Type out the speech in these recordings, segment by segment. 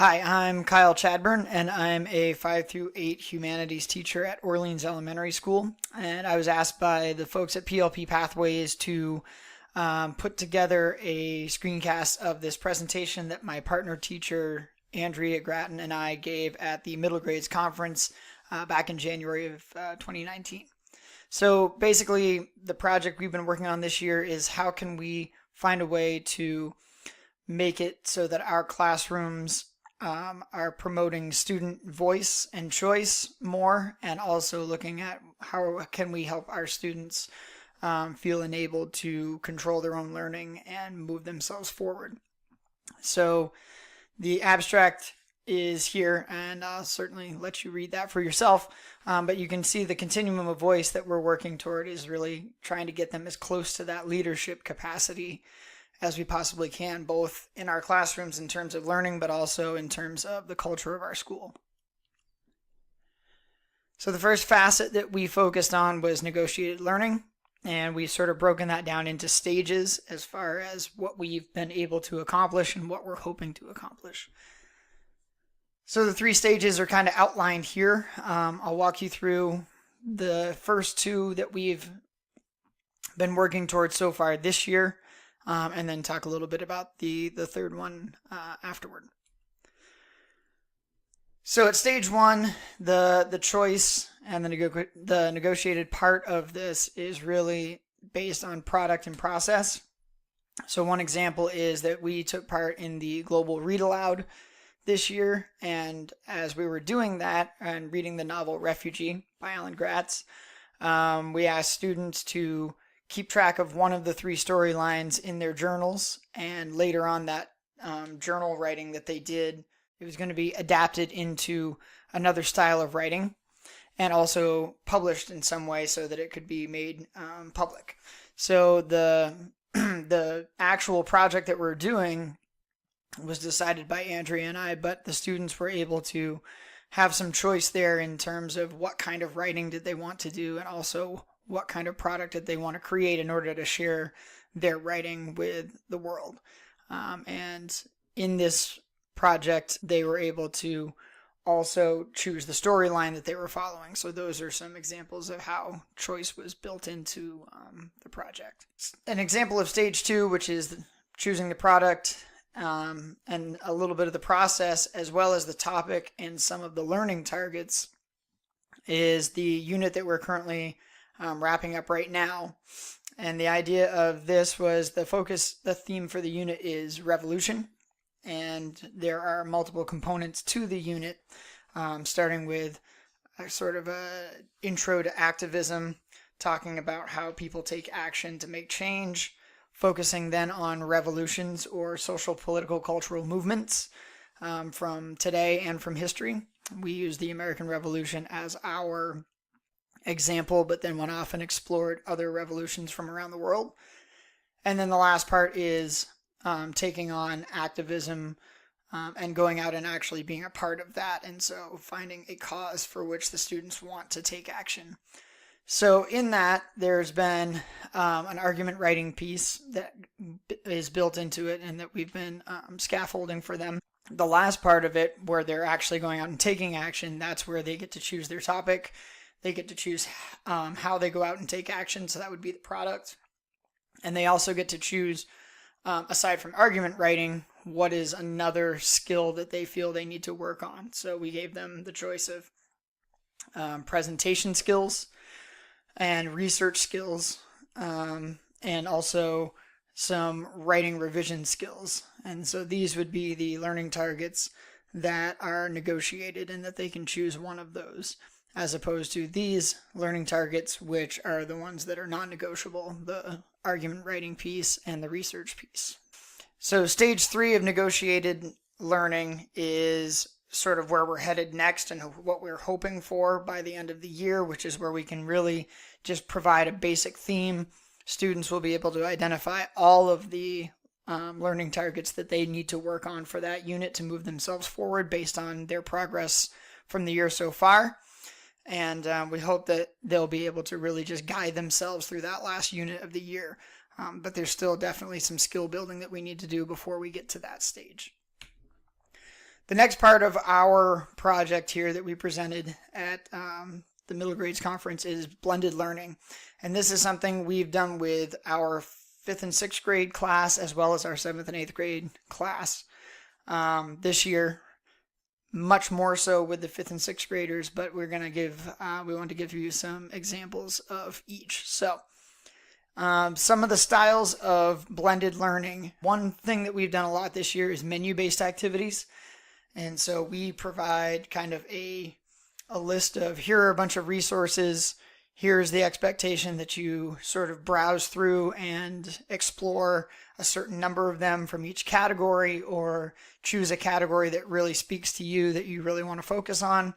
Hi, I'm Kyle Chadburn, and I'm a 5 through 8 humanities teacher at Orleans Elementary School. And I was asked by the folks at PLP Pathways to put together a screencast of this presentation that my partner teacher, Andrea, Gratton, and I gave at the middle grades conference back in January of 2019. So basically, the project we've been working on this year is how can we find a way to make it so that our classrooms are promoting student voice and choice more, and also looking at how can we help our students feel enabled to control their own learning and move themselves forward. So the abstract is here, and I'll certainly let you read that for yourself, but you can see the continuum of voice that we're working toward is really trying to get them as close to that leadership capacity as we possibly can, both in our classrooms in terms of learning, but also in terms of the culture of our school. So the first facet that we focused on was negotiated learning, and we've sort of broken that down into stages as far as what we've been able to accomplish and what we're hoping to accomplish. So the 3 stages are kind of outlined here. I'll walk you through the first 2 that we've been working towards so far this year, and then talk a little bit about the third one afterward. So at stage 1, the choice and the negotiated part of this is really based on product and process. So one example is that we took part in the Global Read Aloud this year, and as we were doing that and reading the novel Refugee by Alan Gratz, we asked students to keep track of one of the 3 storylines in their journals, and later on that journal writing that they did, it was going to be adapted into another style of writing and also published in some way so that it could be made public. So the the actual project that we're doing was decided by Andrea and I, but the students were able to have some choice there in terms of what kind of writing did they want to do, and also what kind of product did they want to create in order to share their writing with the world. And in this project, they were able to also choose the storyline that they were following. So those are some examples of how choice was built into the project. An example of stage 2, which is choosing the product, and a little bit of the process, as well as the topic and some of the learning targets, is the unit that we're currently wrapping up right now. And the idea of this was the theme for the unit is revolution, and there are multiple components to the unit, starting with a sort of a intro to activism, talking about how people take action to make change, focusing then on revolutions or social, political, cultural movements from today and from history. We use the American Revolution as our example, but then went off and explored other revolutions from around the world. And then the last part is taking on activism and going out and actually being a part of that, and so finding a cause for which the students want to take action. So in that, there's been an argument writing piece that is built into it and that we've been scaffolding for them. The last part of it, where they're actually going out and taking action, that's where they get to choose their topic. They get to choose how they go out and take action, so that would be the product. And they also get to choose, aside from argument writing, what is another skill that they feel they need to work on. So we gave them the choice of presentation skills and research skills, and also some writing revision skills. And so these would be the learning targets that are negotiated, and that they can choose one of those, as opposed to these learning targets, which are the ones that are non-negotiable, the argument writing piece and the research piece. So stage 3 of negotiated learning is sort of where we're headed next and what we're hoping for by the end of the year, which is where we can really just provide a basic theme. Students will be able to identify all of the learning targets that they need to work on for that unit to move themselves forward based on their progress from the year so far. And we hope that they'll be able to really just guide themselves through that last unit of the year. But there's still definitely some skill building that we need to do before we get to that stage. The next part of our project here that we presented at the middle grades conference is blended learning. And this is something we've done with our 5th and 6th grade class as well as our 7th and 8th grade class this year. Much more so with the 5th and 6th graders, but we want to give you some examples of each. So some of the styles of blended learning. One thing that we've done a lot this year is menu-based activities. And so we provide kind of a list of, here are a bunch of resources. Here's the expectation that you sort of browse through and explore a certain number of them from each category, or choose a category that really speaks to you that you really want to focus on,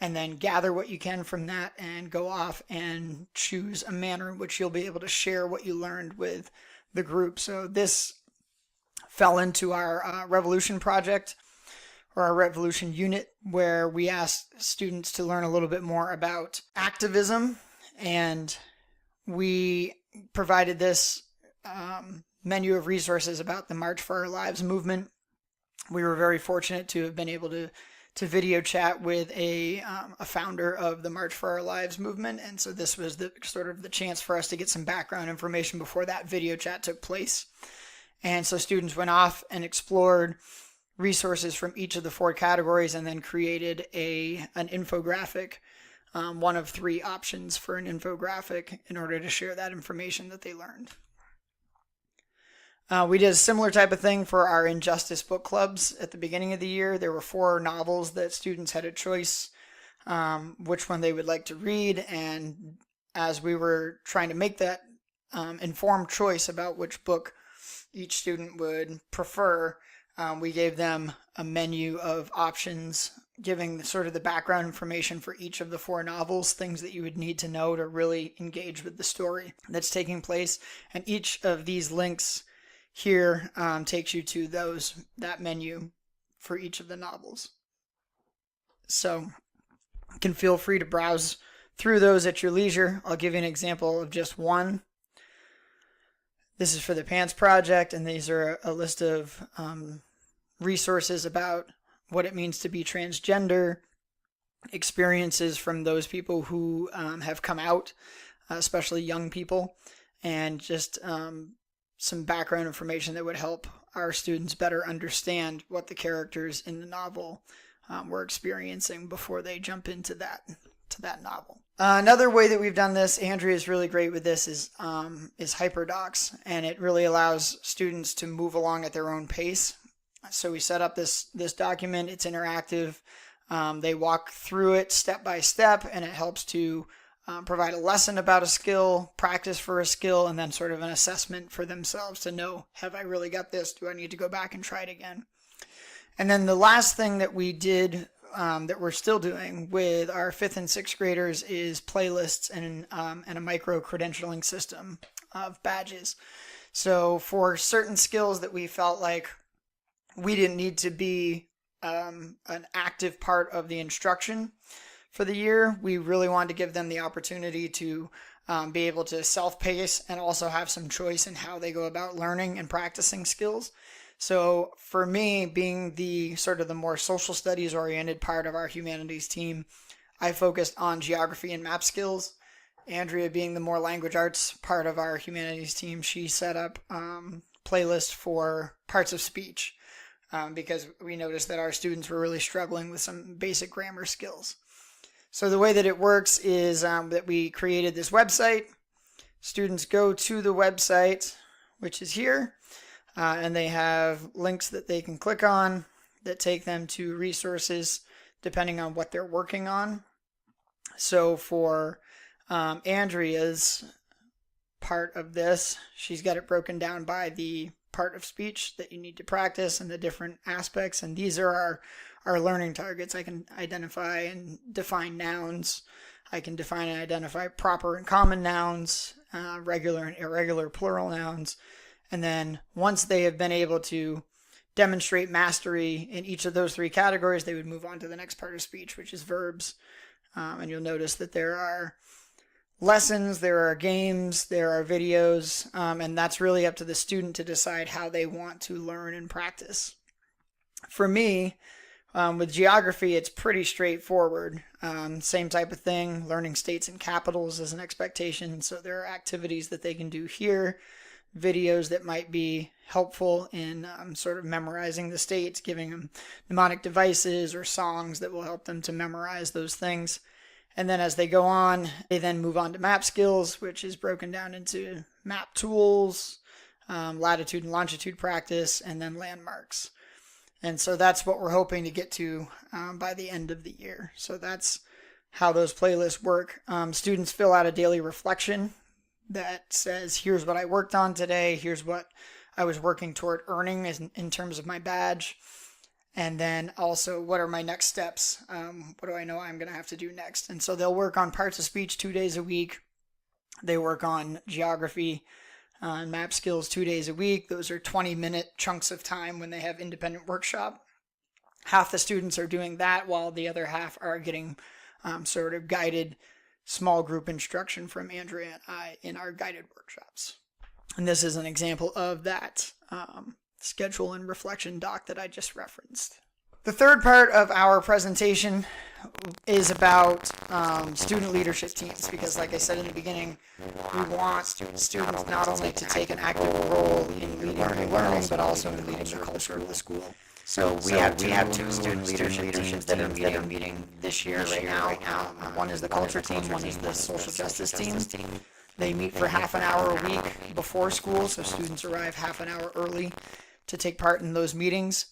and then gather what you can from that and go off and choose a manner in which you'll be able to share what you learned with the group. So this fell into our Revolution project, or our Revolution unit, where we asked students to learn a little bit more about activism, and we provided this menu of resources about the March for Our Lives movement. We were very fortunate to have been able to video chat with a founder of the March for Our Lives movement, and so this was the sort of the chance for us to get some background information before that video chat took place. And so students went off and explored resources from each of the 4 categories, and then created an infographic, one of 3 options for an infographic in order to share that information that they learned. We did a similar type of thing for our Injustice book clubs at the beginning of the year. There were 4 novels that students had a choice which one they would like to read, and as we were trying to make that informed choice about which book each student would prefer, we gave them a menu of options, giving sort of the background information for each of the 4 novels, things that you would need to know to really engage with the story that's taking place. And each of these links here takes you to that menu for each of the novels. So you can feel free to browse through those at your leisure. I'll give you an example of just one. This is for the Pants Project, and these are a list of resources about what it means to be transgender, experiences from those people who have come out, especially young people, and just some background information that would help our students better understand what the characters in the novel were experiencing before they jump into that novel. Another way that we've done this, Andrea is really great with this, is Hyperdocs, and it really allows students to move along at their own pace. So we set up this document. It's interactive. They walk through it step by step, and it helps to provide a lesson about a skill, practice for a skill, and then sort of an assessment for themselves to know, have I really got this? Do I need to go back and try it again? And then the last thing that we did, that we're still doing with our 5th and 6th graders, is playlists and a micro-credentialing system of badges. So for certain skills that we felt like we didn't need to be an active part of the instruction for the year, we really wanted to give them the opportunity to be able to self-pace and also have some choice in how they go about learning and practicing skills. So for me, being the sort of the more social studies oriented part of our humanities team, I focused on geography and map skills. Andrea, being the more language arts part of our humanities team, she set up playlists for parts of speech because we noticed that our students were really struggling with some basic grammar skills. So the way that it works is that we created this website. Students go to the website, which is here, and they have links that they can click on that take them to resources depending on what they're working on. So for Andrea's part of this, she's got it broken down by the part of speech that you need to practice and the different aspects, and these are our learning targets. I can identify and define nouns. I can define and identify proper and common nouns, regular and irregular plural nouns. And then once they have been able to demonstrate mastery in each of those 3 categories, they would move on to the next part of speech, which is verbs. And you'll notice that there are lessons, there are games, there are videos, and that's really up to the student to decide how they want to learn and practice. For me, With geography, it's pretty straightforward. Same type of thing, learning states and capitals is an expectation. So there are activities that they can do here, videos that might be helpful in sort of memorizing the states, giving them mnemonic devices or songs that will help them to memorize those things. And then as they go on, they then move on to map skills, which is broken down into map tools, latitude and longitude practice, and then landmarks. And so that's what we're hoping to get to by the end of the year. So that's how those playlists work. Students fill out a daily reflection that says, here's what I worked on today. Here's what I was working toward earning in terms of my badge. And then also, what are my next steps? What do I know I'm going to have to do next? And so they'll work on parts of speech 2 days a week. They work on geography and map skills 2 days a week. Those are 20-minute chunks of time when they have independent workshop. Half the students are doing that while the other half are getting sort of guided small group instruction from Andrea and I in our guided workshops. And this is an example of that schedule and reflection doc that I just referenced. The third part of our presentation is about student leadership teams, because like I said in the beginning, we want students not only to take an active role in leading learning, but also in leading the culture of the school. So we have two student leadership teams that are meeting this year right now. One is the culture team, one is the social justice team. They meet for half an hour a week before school, so students arrive half an hour early to take part in those meetings.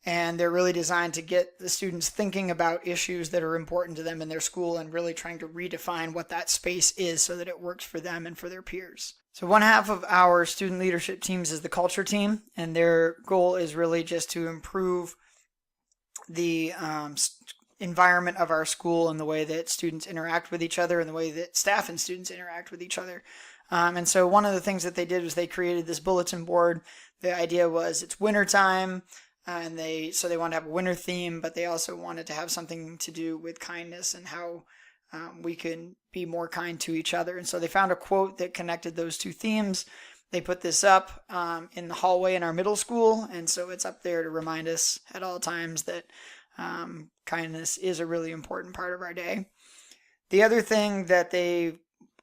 And they're really designed to get the students thinking about issues that are important to them in their school and really trying to redefine what that space is so that it works for them and for their peers. So one half of our student leadership teams is the culture team, and their goal is really just to improve the environment of our school and the way that students interact with each other and the way that staff and students interact with each other. And so one of the things that they did was they created this bulletin board. The idea was it's wintertime, and they wanted to have a winter theme, but they also wanted to have something to do with kindness and how we can be more kind to each other. And so they found a quote that connected those two themes. They put this up in the hallway in our middle school, and so it's up there to remind us at all times that kindness is a really important part of our day. The other thing that they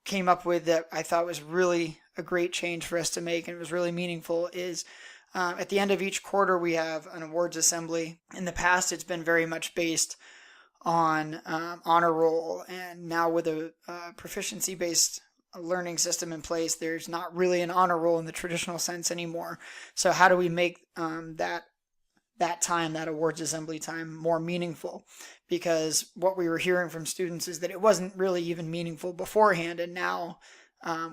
came up with that I thought was really a great change for us to make, and it was really meaningful, is at the end of each quarter, we have an awards assembly. In the past, it's been very much based on honor roll, and now with a proficiency-based learning system in place, there's not really an honor roll in the traditional sense anymore. So how do we make that time, that awards assembly time, more meaningful? Because what we were hearing from students is that it wasn't really even meaningful beforehand, and now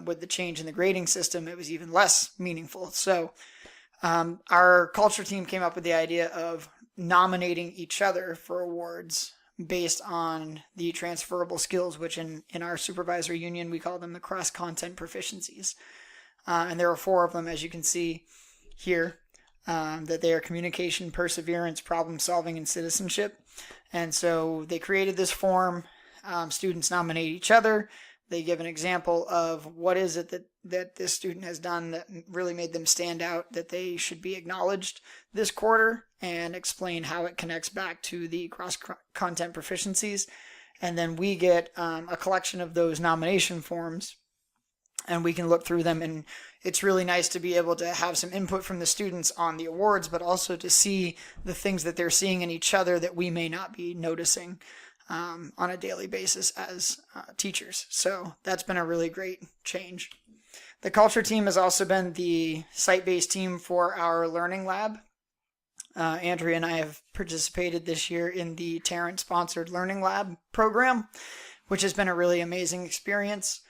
with the change in the grading system, it was even less meaningful. So our culture team came up with the idea of nominating each other for awards based on the transferable skills, which in our supervisory union, we call them the cross-content proficiencies. And there are 4 of them, as you can see here, that they are communication, perseverance, problem solving, and citizenship. And so they created this form. Students nominate each other. They give an example of what is it that this student has done that really made them stand out, that they should be acknowledged this quarter, and explain how it connects back to the cross-content proficiencies. And then we get a collection of those nomination forms, and we can look through them. And it's really nice to be able to have some input from the students on the awards, but also to see the things that they're seeing in each other that we may not be noticing on a daily basis as teachers. So that's been a really great change. The culture team has also been the site-based team for our learning lab. Andrea and I have participated this year in the Tarrant-sponsored learning lab program, which has been a really amazing experience.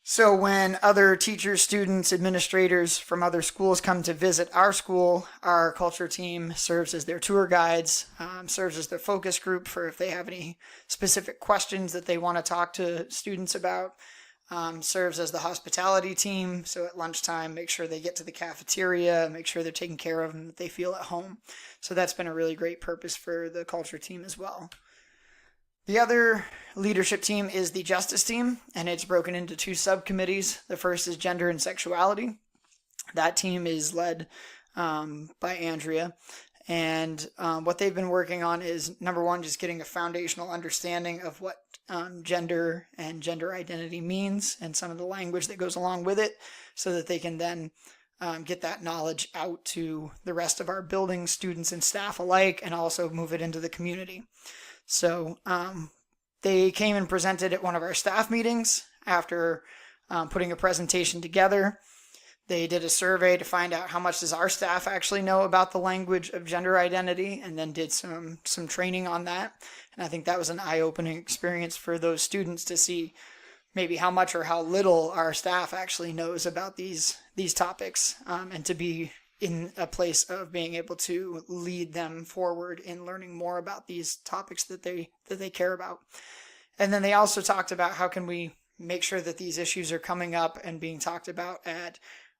So when other teachers, students, administrators from other schools come to visit our school, our culture team serves as their tour guides, serves as their focus group for if they have any specific questions that they want to talk to students about, serves as the hospitality team. So at lunchtime, make sure they get to the cafeteria, make sure they're taken care of and that they feel at home. So that's been a really great purpose for the culture team as well. The other leadership team is the justice team, and it's broken into 2 subcommittees. The first is gender and sexuality. That team is led by Andrea, And what they've been working on is, number one, just getting a foundational understanding of what gender and gender identity means and some of the language that goes along with it, so that they can then get that knowledge out to the rest of our building, students and staff alike, and also move it into the community. So they came and presented at one of our staff meetings after putting a presentation together. They did a survey to find out how much does our staff actually know about the language of gender identity, and then did some training on that. And I think that was an eye-opening experience for those students to see maybe how much or how little our staff actually knows about these topics, and to be in a place of being able to lead them forward in learning more about these topics that they care about. And then they also talked about how can we make sure that these issues are coming up and being talked about at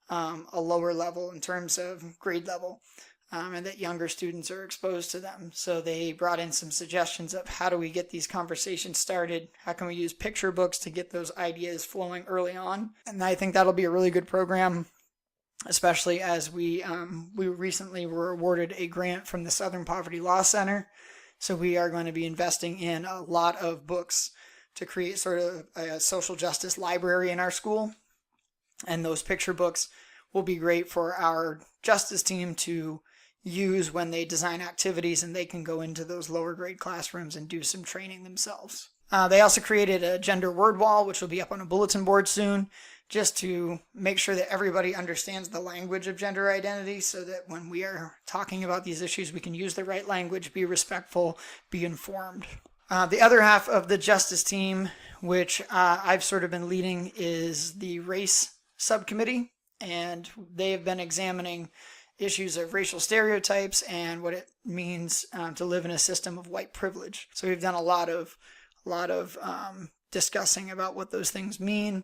a lower level in terms of grade level, and that younger students are exposed to them. So they brought in some suggestions of how do we get these conversations started? How can we use picture books to get those ideas flowing early on? And I think that'll be a really good program, especially as we recently were awarded a grant from the Southern Poverty Law Center. So we are going to be investing in a lot of books to create sort of a social justice library in our school. And those picture books will be great for our justice team to use when they design activities, and they can go into those lower grade classrooms and do some training themselves. They also created a gender word wall, which will be up on a bulletin board soon, just to make sure that everybody understands the language of gender identity, so that when we are talking about these issues, we can use the right language, be respectful, be informed. The other half of the justice team, which I've sort of been leading, is the race subcommittee, and they have been examining issues of racial stereotypes and what it means to live in a system of white privilege. So we've done a lot of discussing about what those things mean,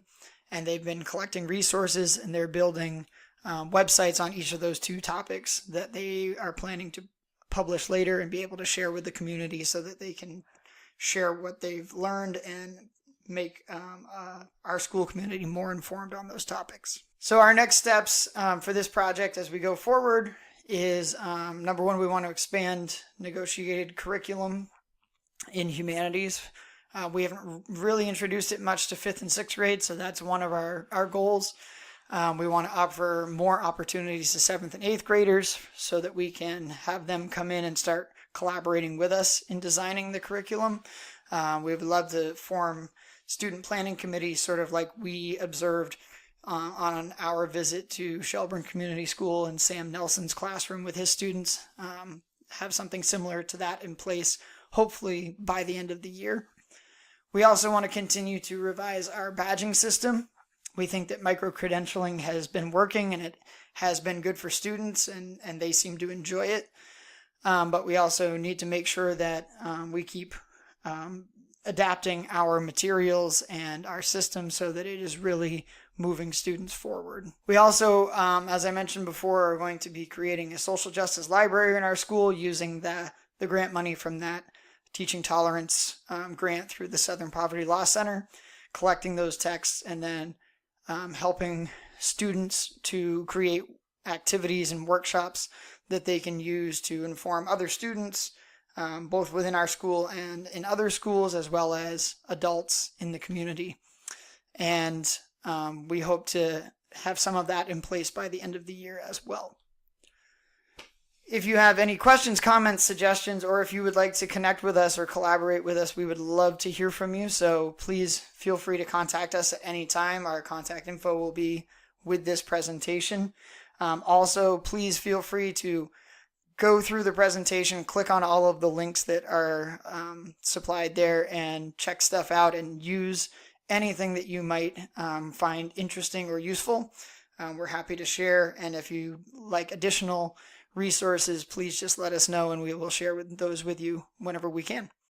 and they've been collecting resources, and they're building websites on each of those two topics that they are planning to publish later and be able to share with the community, so that they can share what they've learned and make our school community more informed on those topics. So our next steps for this project as we go forward is, number one, we want to expand negotiated curriculum in humanities. We haven't really introduced it much to 5th and 6th grade, so that's one of our goals. We want to offer more opportunities to 7th and 8th graders so that we can have them come in and start collaborating with us in designing the curriculum. We would love to form student planning committees, sort of like we observed on our visit to Shelburne Community School and Sam Nelson's classroom with his students. Have something similar to that in place, hopefully by the end of the year. We also want to continue to revise our badging system. We think that micro-credentialing has been working, and it has been good for students, and they seem to enjoy it. But we also need to make sure that we keep adapting our materials and our system so that it is really moving students forward. We also, as I mentioned before, are going to be creating a social justice library in our school using the grant money from that Teaching Tolerance grant through the Southern Poverty Law Center, collecting those texts, and then helping students to create activities and workshops that they can use to inform other students, both within our school and in other schools, as well as adults in the community. And we hope to have some of that in place by the end of the year as well. If you have any questions, comments, suggestions, or if you would like to connect with us or collaborate with us, we would love to hear from you. So please feel free to contact us at any time. Our contact info will be with this presentation. Also, please feel free to go through the presentation, click on all of the links that are supplied there, and check stuff out and use anything that you might find interesting or useful. We're happy to share, and if you like additional resources, please just let us know and we will share those with you whenever we can.